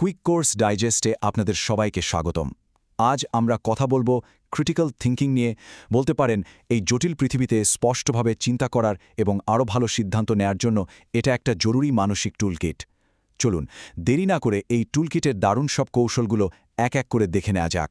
Quick course ডাইজেস্টে আপনাদের সবাইকে স্বাগতম। আজ আমরা কথা বলবো ক্রিটিক্যাল থিঙ্কিং নিয়ে। বলতে পারেন এই জটিল পৃথিবীতে স্পষ্টভাবে চিন্তা করার এবং আরও ভালো সিদ্ধান্ত নেয়ার জন্য এটা একটা জরুরি মানসিক টুলকিট। চলুন দেরি না করে এই টুলকিটের দারুণ সব কৌশলগুলো এক এক করে দেখে নেওয়া যাক।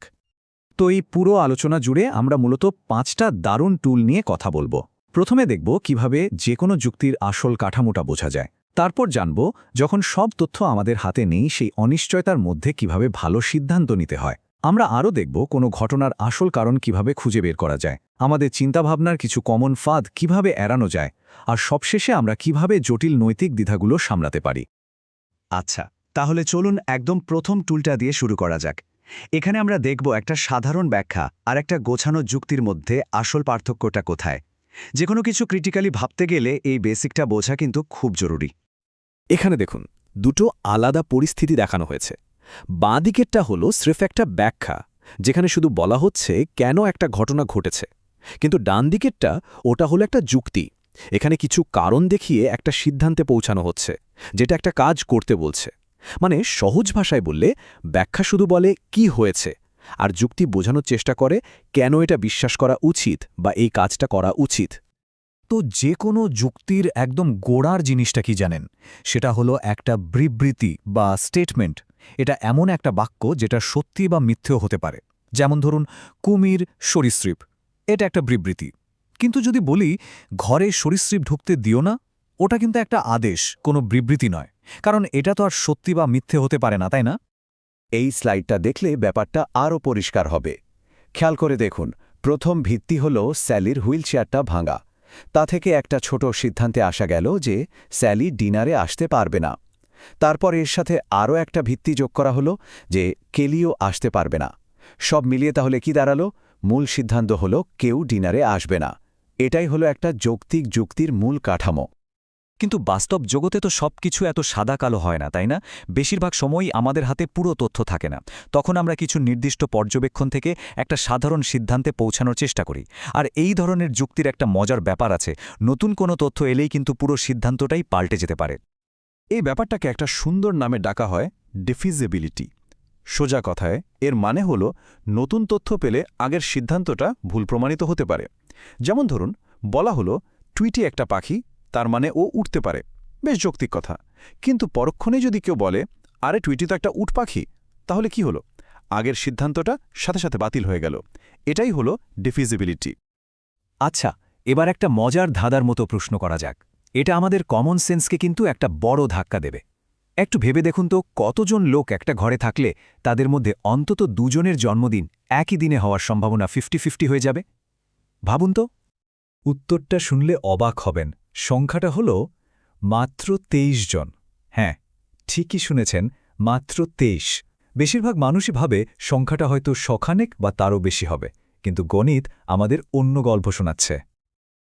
তো এই পুরো আলোচনা জুড়ে আমরা মূলত 5টা দারুণ টুল নিয়ে কথা বলবো। প্রথমে দেখব কিভাবে যে কোনো যুক্তির আসল কাঠামোটা বোঝা যায়। তারপর জানব যখন সব তথ্য আমাদের হাতে নেই সেই অনিশ্চয়তার মধ্যে কিভাবে ভালো সিদ্ধান্ত নিতে হয়। আমরা আরও দেখব কোনো ঘটনার আসল কারণ কিভাবে খুঁজে বের করা যায়, আমাদের চিন্তাভাবনার কিছু কমন ফাঁদ কিভাবে এড়ানো যায়, আর সবশেষে আমরা কিভাবে জটিল নৈতিক দ্বিধাগুলো সামলাতে পারি। আচ্ছা, তাহলে চলুন একদম প্রথম টুলটা দিয়ে শুরু করা যাক। এখানে আমরা দেখব একটা সাধারণ ব্যাখ্যা আর একটা গোছানো যুক্তির মধ্যে আসল পার্থক্যটা কোথায়। যে কোনো কিছু ক্রিটিক্যালি ভাবতে গেলে এই বেসিকটা বোঝা কিন্তু খুব জরুরি। এখানে দেখুন দুটো আলাদা পরিস্থিতি দেখানো হয়েছে। বাঁ দিকেরটা হলো স্রেফ একটা ব্যাখ্যা, যেখানে শুধু বলা হচ্ছে কেন একটা ঘটনা ঘটেছে, কিন্তু ডান দিকেরটা ওটা হলো একটা যুক্তি। এখানে কিছু কারণ দেখিয়ে একটা সিদ্ধান্তে পৌঁছানো হচ্ছে, যেটা একটা কাজ করতে বলছে। মানে সহজ ভাষায় বললে ব্যাখ্যা শুধু বলে কি হয়েছে, আর যুক্তি বোঝানোর চেষ্টা করে কেন এটা বিশ্বাস করা উচিত বা এই কাজটা করা উচিত। তো যে কোনো যুক্তির একদম গোড়ার জিনিসটা কি জানেন? সেটা হলো একটা বিবৃতি বা স্টেটমেন্ট। এটা এমন একটা বাক্য যেটা সত্যি বা মিথ্যেও হতে পারে। যেমন ধরুন, কুমির সরীসৃপ, এটা একটা বিবৃতি। কিন্তু যদি বলি ঘরে সরীসৃপ ঢুকতে দিও না, ওটা কিন্তু একটা আদেশ, কোনো বিবৃতি নয়। কারণ এটা তো আর সত্যি বা মিথ্যে হতে পারে না, তাই না? এই স্লাইডটা দেখলে ব্যাপারটা আরও পরিষ্কার হবে। খেয়াল করে দেখুন, প্রথম ভিত্তি হল স্যালির হুইলচেয়ারটা ভাঙা। তা থেকে একটা ছোট সিদ্ধান্তে আসা গেল যে স্যালি ডিনারে আসতে পারবে না। তারপর এর সাথে আরও একটা ভিত্তি যোগ করা হলো যে কেলিও আসতে পারবে না। সব মিলিয়ে তাহলে কি দাঁড়ালো? মূল সিদ্ধান্ত হলো কেউ ডিনারে আসবে না। এটাই হলো একটা যৌক্তিক যুক্তির মূল কাঠামো। কিন্তু বাস্তব জগতে তো সবকিছু এত সাদা কালো হয় না, তাই না? বেশিরভাগ সময়ই আমাদের হাতে পুরো তথ্য থাকে না। তখন আমরা কিছু নির্দিষ্ট পর্যবেক্ষণ থেকে একটা সাধারণ সিদ্ধান্তে পৌঁছানোর চেষ্টা করি। আর এই ধরনের যুক্তির একটা মজার ব্যাপার আছে, নতুন কোনো তথ্য এলেই কিন্তু পুরো সিদ্ধান্তটাই পাল্টে যেতে পারে। এই ব্যাপারটাকে একটা সুন্দর নামে ডাকা হয় ডিফিজিবিলিটি। সোজা কথায় এর মানে হলো নতুন তথ্য পেলে আগের সিদ্ধান্তটা ভুল প্রমাণিত হতে পারে। যেমন ধরুন, বলা হলো টুইটি একটা পাখি, তার মানে ও উঠতে পারে। বেশ যৌক্তিক কথা। কিন্তু পরক্ষণে যদি কেউ বলে আরে টুইটি তো একটা উট পাখি, তাহলে কি হলো? আগের সিদ্ধান্তটা সাথে সাথে বাতিল হয়ে গেল। এটাই হলো ডিফিজিবিলিটি। আচ্ছা, এবার একটা মজার ধাঁধার মতো প্রশ্ন করা যাক। এটা আমাদের কমন সেন্সকে কিন্তু একটা বড় ধাক্কা দেবে। একটু ভেবে দেখুন তো, কতজন লোক একটা ঘরে থাকলে তাদের মধ্যে অন্তত দুজনের জন্মদিন একই দিনে হওয়ার সম্ভাবনা 50-50 হয়ে যাবে? ভাবুন তো। উত্তরটা শুনলে অবাক হবেন। সংখ্যাটা হল মাত্র 23 জন। হ্যাঁ, ঠিকই শুনেছেন, মাত্র 23। বেশিরভাগ মানুষই ভাবে সংখ্যাটা হয়তো শখানেক বা তারও বেশি হবে, কিন্তু গণিত আমাদের অন্য গল্প শোনাচ্ছে।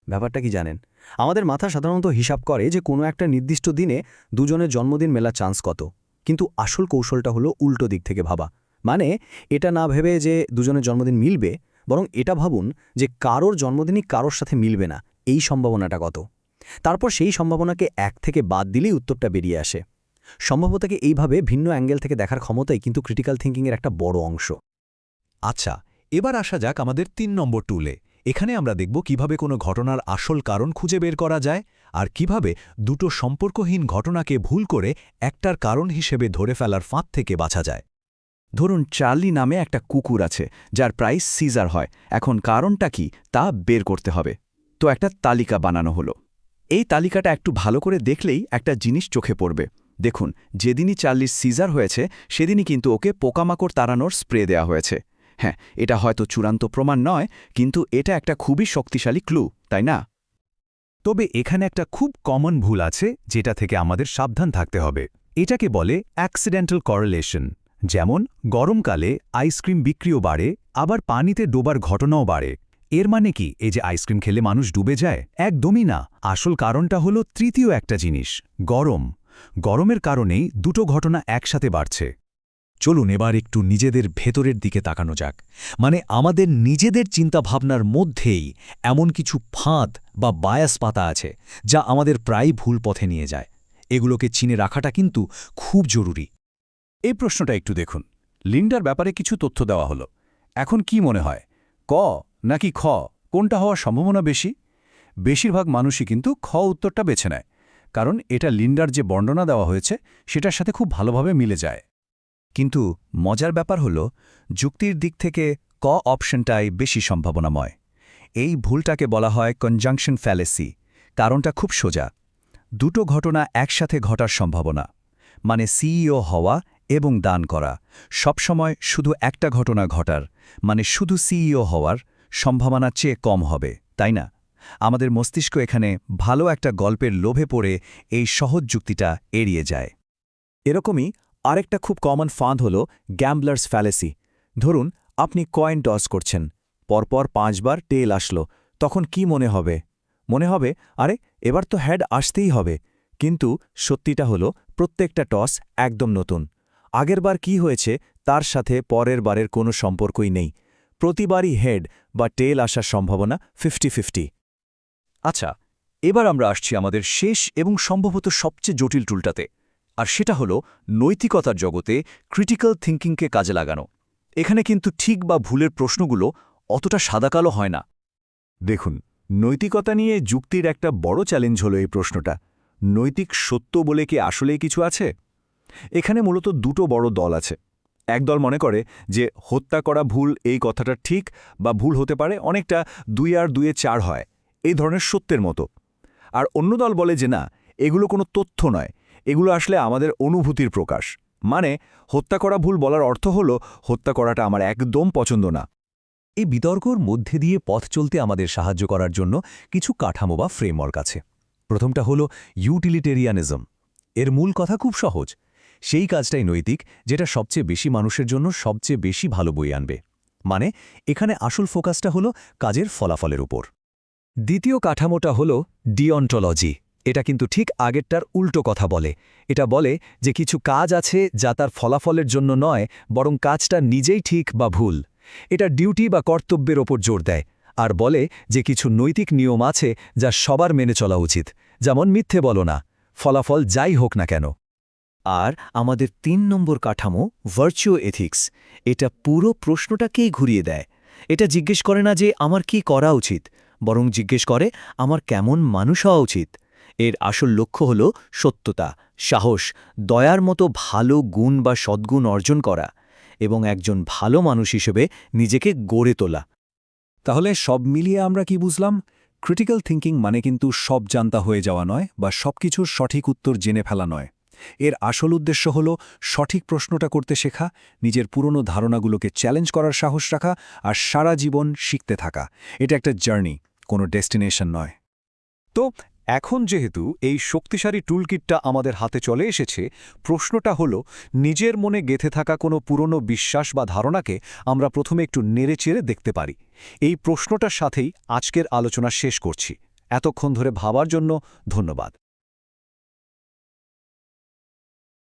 ব্যাপারটা কি জানেন? আমাদের মাথা সাধারণত হিসাব করে যে কোনো একটা নির্দিষ্ট দিনে দুজনের জন্মদিন মেলার চান্স কত। কিন্তু আসল কৌশলটা হলো উল্টো দিক থেকে ভাবা। মানে এটা না ভেবে যে দুজনের জন্মদিন মিলবে, বরং এটা ভাবুন যে কারোর জন্মদিনই কারোর সাথে মিলবে না, এই সম্ভাবনাটা কত। তারপর সেই সম্ভাবনাকে 1 থেকে বাদ দিলেই উত্তরটা বেরিয়ে আসে। সম্ভাব্যতাকে এইভাবে ভিন্ন অ্যাঙ্গেল থেকে দেখার ক্ষমতাই কিন্তু ক্রিটিক্যাল থিঙ্কিংয়ের একটা বড় অংশ। আচ্ছা, এবার আসা যাক আমাদের 3 নম্বর টুলে। এখানে আমরা দেখব কিভাবে কোনো ঘটনার আসল কারণ খুঁজে বের করা যায়, আর কিভাবে দুটো সম্পর্কহীন ঘটনাকে ভুল করে একটার কারণ হিসেবে ধরে ফেলার ফাঁদ থেকে বাঁচা যায়। ধরুন, চার্লি নামে একটা কুকুর আছে যার প্রাইস সিজার হয়। এখন কারণটা কি তা বের করতে হবে। তো একটা তালিকা বানানো হলো। এই তালিকাটা একটু ভালো করে দেখলেই একটা জিনিস চোখে পড়বে। দেখুন, যেদিনই চার্লির সিজার হয়েছে সেদিনই কিন্তু ওকে পোকামাকড় তাড়ানোর স্প্রে দেয়া হয়েছে। হ্যাঁ, এটা হয়তো চূড়ান্ত প্রমাণ নয়, কিন্তু এটা একটা খুবই শক্তিশালী ক্লু, তাই না? তবে এখানে একটা খুব কমন ভুল আছে, যেটা থেকে আমাদের সাবধান থাকতে হবে। এটাকে বলে অ্যাক্সিডেন্টাল করেলেশন। যেমন গরমকালে আইসক্রিম বিক্রিও বাড়ে, আবার পানিতে ডোবার ঘটনাও বাড়ে। এর মানে কি এই যে আইসক্রিম খেলে মানুষ ডুবে যায়? একদমই না। আসল কারণটা হলো তৃতীয় একটা জিনিস, গরম। গরমের কারণেই দুটো ঘটনা একসাথে বাড়ছে। চলুন এবার একটু নিজেদের ভেতরের দিকে তাকানো যাক। মানে আমাদের নিজেদের চিন্তাভাবনার মধ্যেই এমন কিছু ফাঁদ বা বায়াস পাতা আছে, যা আমাদের প্রায় ভুল পথে নিয়ে যায়। এগুলোকে চিনে রাখাটা কিন্তু খুব জরুরি। এই প্রশ্নটা একটু দেখুন। লিন্ডার ব্যাপারে কিছু তথ্য দেওয়া হলো। এখন কি মনে হয়, ক নাকি খ কোনটা হওয়ার সম্ভাবনা বেশি? বেশিরভাগ মানুষই কিন্তু খ উত্তরটা বেছে নেয়, কারণ এটা লিন্ডার যে বর্ণনা দেওয়া হয়েছে সেটার সাথে খুব ভালোভাবে মিলে যায়। কিন্তু মজার ব্যাপার হল, যুক্তির দিক থেকে ক অপশনটাই বেশি সম্ভাবনাময়। এই ভুলটাকে বলা হয় কনজাংশন ফ্যালেসি। কারণটা খুব সোজা। দুটো ঘটনা একসাথে ঘটার সম্ভাবনা, মানে সিইও হওয়া এবং দান করা, সবসময় শুধু একটা ঘটনা ঘটার, মানে শুধু সিইও হওয়ার সম্ভাবনার চেয়ে কম হবে, তাই না? আমাদের মস্তিষ্ক এখানে ভালো একটা গল্পের লোভে পড়ে এই সহজ যুক্তিটা এড়িয়ে যায়। এরকমই আরেকটা খুব কমন ফাঁদ হল গ্যাম্বলার্স ফ্যালেসি। ধরুন আপনি কয়েন টস করছেন, পরপর 5 বার টেল আসলো, তখন কি মনে হবে? মনে হবে, আরে এবার তো হেড আসতেই হবে। কিন্তু সত্যিটা হলো প্রত্যেকটা টস একদম নতুন। আগেরবার কি হয়েছে তার সাথে পরের বারের কোনো সম্পর্কই নেই। প্রতিবারই হেড বা টেল আসার সম্ভাবনা 50-50। আচ্ছা, এবার আমরা আসছি আমাদের শেষ এবং সম্ভবত সবচেয়ে জটিল টুলটাতে, আর সেটা হলো নৈতিকতার জগতে ক্রিটিক্যাল থিঙ্কিংকে কাজে লাগানো। এখানে কিন্তু ঠিক বা ভুলের প্রশ্নগুলো অতটা সাদাকালো হয় না। দেখুন, নৈতিকতা নিয়ে যুক্তির একটা বড় চ্যালেঞ্জ হলো এই প্রশ্নটা। নৈতিক সত্য বলে কি আসলেই কিছু আছে? এখানে মূলত দুটো বড় দল আছে। এক দল মনে করে যে হত্যা করা ভুল, এই কথাটা ঠিক বা ভুল হতে পারে, অনেকটা 2 আর 2 4 হয়, এই ধরনের সত্যের মতো। আর অন্য দল বলে যে না, এগুলো কোনো তথ্য নয়, এগুলো আসলে আমাদের অনুভূতির প্রকাশ। মানে হত্যা করা ভুল বলার অর্থ হলো হত্যা করাটা আমার একদম পছন্দ না। এই বিতর্কর মধ্যে দিয়ে পথ চলতে আমাদের সাহায্য করার জন্য কিছু কাঠামো বা ফ্রেমওয়ার্ক আছে। প্রথমটা হলো ইউটিলিটেরিয়ানিজম। এর মূল কথা খুব সহজ, সেই কাজটাই নৈতিক যেটা সবচেয়ে বেশি মানুষের জন্য সবচেয়ে বেশি ভালো বই আনবে। মানে এখানে আসল ফোকাসটা হলো কাজের ফলাফলের উপর। দ্বিতীয় কাঠামোটা হলো ডিঅন্টোলজি। এটা কিন্তু ঠিক আগেরটার উল্টো কথা বলে। এটা বলে যে কিছু কাজ আছে যা তার ফলাফলের জন্য নয়, বরং কাজটা নিজেই ঠিক বা ভুল। এটা ডিউটি বা কর্তব্যের ওপর জোর দেয়, আর বলে যে কিছু নৈতিক নিয়ম আছে যা সবার মেনে চলা উচিত, যেমন মিথ্যে বলো না, ফলাফল যাই হোক না কেন। আর আমাদের 3 নম্বর কাঠামো ভার্চুও এথিক্স। এটা পুরো প্রশ্নটাকেই ঘুরিয়ে দেয়। এটা জিজ্ঞেস করে না যে আমার কি করা উচিত, বরং জিজ্ঞেস করে আমার কেমন মানুষ হওয়া উচিত। এর আসল লক্ষ্য হল সত্যতা, সাহস, দয়ার মতো ভালো গুণ বা সদ্গুণ অর্জন করা এবং একজন ভালো মানুষ হিসেবে নিজেকে গড়ে তোলা। তাহলে সব মিলিয়ে আমরা কি বুঝলাম? ক্রিটিক্যাল থিঙ্কিং মানে কিন্তু সব জানতা হয়ে যাওয়া নয়, বা সবকিছুর সঠিক উত্তর জেনে ফেলা নয়। এর আসল উদ্দেশ্য হল সঠিক প্রশ্নটা করতে শেখা, নিজের পুরনো ধারণাগুলোকে চ্যালেঞ্জ করার সাহস রাখা, আর সারা জীবন শিখতে থাকা। এটা একটা জার্নি, কোনো ডেস্টিনেশন নয়। তো এখন যেহেতু এই শক্তিশালী টুলকিটটা আমাদের হাতে চলে এসেছে, প্রশ্নটা হলো নিজের মনে গেঁথে থাকা কোনো পুরনো বিশ্বাস বা ধারণাকে আমরা প্রথমে একটু নেড়েচেড়ে দেখতে পারি। এই প্রশ্নটার সাথেই আজকের আলোচনা শেষ করছি। এতক্ষণ ধরে ভাবার জন্য ধন্যবাদ।